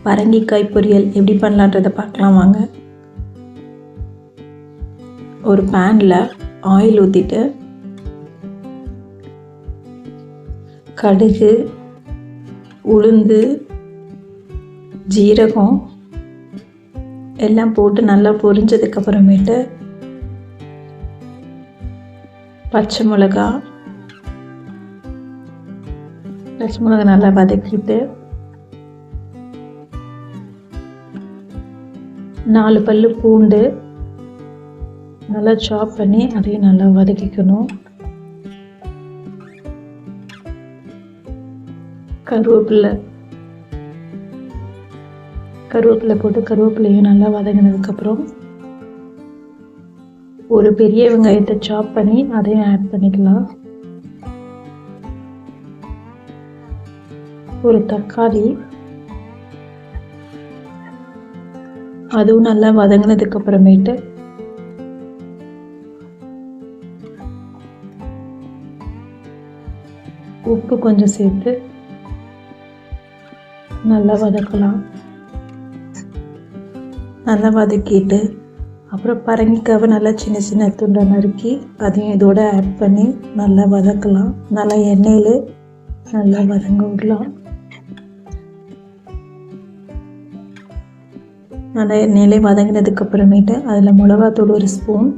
பரங்கிக்காய் பொரியல் எப்படி பண்ணலான்றதை பார்க்கலாம் வாங்க. ஒரு பேனில் ஆயில் ஊற்றிட்டு கடுகு, உளுந்து, ஜீரகம் எல்லாம் போட்டு நல்லா பொரிஞ்சதுக்கப்புறமேட்டு பச்சை மிளகா நல்லா வதக்கிட்டு 4 பல்லு பூண்டு நல்லா சாப் பண்ணி அதையும் நல்லா வதக்கிக்கணும். கருவேப்பிலை போட்டு கருவேப்பிலையும் நல்லா வதங்கினதுக்கப்புறம் ஒரு பெரிய வெங்காயத்தை சாப் பண்ணி அதையும் ஆட் பண்ணிக்கலாம். ஒரு தக்காளி அதுவும் நல்லா வதங்கினதுக்கு அப்புறமேட்டு உப்பு கொஞ்சம் சேர்த்து நல்லா வதக்கலாம். நல்லா வதக்கிட்டு அப்புறம் பரங்கிக்காவை நல்லா சின்ன சின்ன துண்டை நறுக்கி அதையும் இதோட ஆட் பண்ணி நல்லா வதக்கலாம். நல்லா எண்ணெயில் நல்லா வதங்க விடலாம். நல்லா எண்ணெயிலே வதங்கினதுக்கு அப்புறமேட்டு அதில் மிளகாத்தூள் 1 ஸ்பூன்,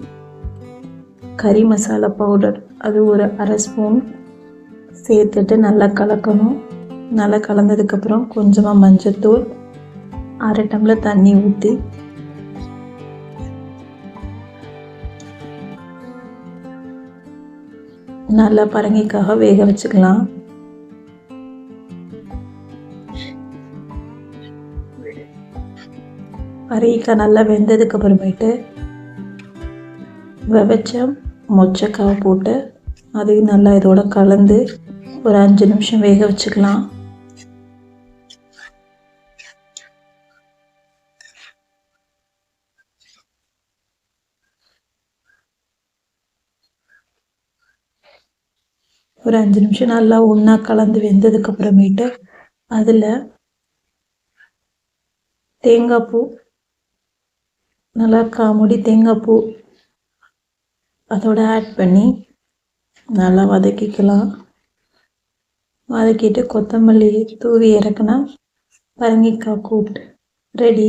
கறி மசாலா பவுடர் அது ஒரு 1/2 ஸ்பூன் சேர்த்துட்டு நல்லா கலக்கணும். நல்லா கலந்ததுக்கப்புறம் கொஞ்சமாக மஞ்சத்தூள், 1/2 டம்ளர் தண்ணி ஊற்றி நல்லா பரங்கிக்காக வேக வச்சுக்கலாம். பரங்கிக்காய் நல்லா வெந்ததுக்கு அப்புறமேட்டு வெவச்ச மொச்சக்காவை போட்டு அதையும் நல்லா இதோட கலந்து ஒரு 5 நிமிஷம் வேக வச்சுக்கலாம். ஒரு 5 நிமிஷம் நல்லா ஒன்றா கலந்து வெந்ததுக்கு அப்புறமேட்டு அதில் தேங்காய் பூ நல்லா காமுடி தேங்காய் பூ அதோட ஆட் பண்ணி நல்லா வதக்கிக்கலாம். வதக்கிட்டு கொத்தமல்லி தூவி இறக்குனா பரங்கிக்காய் கூட்டு ரெடி.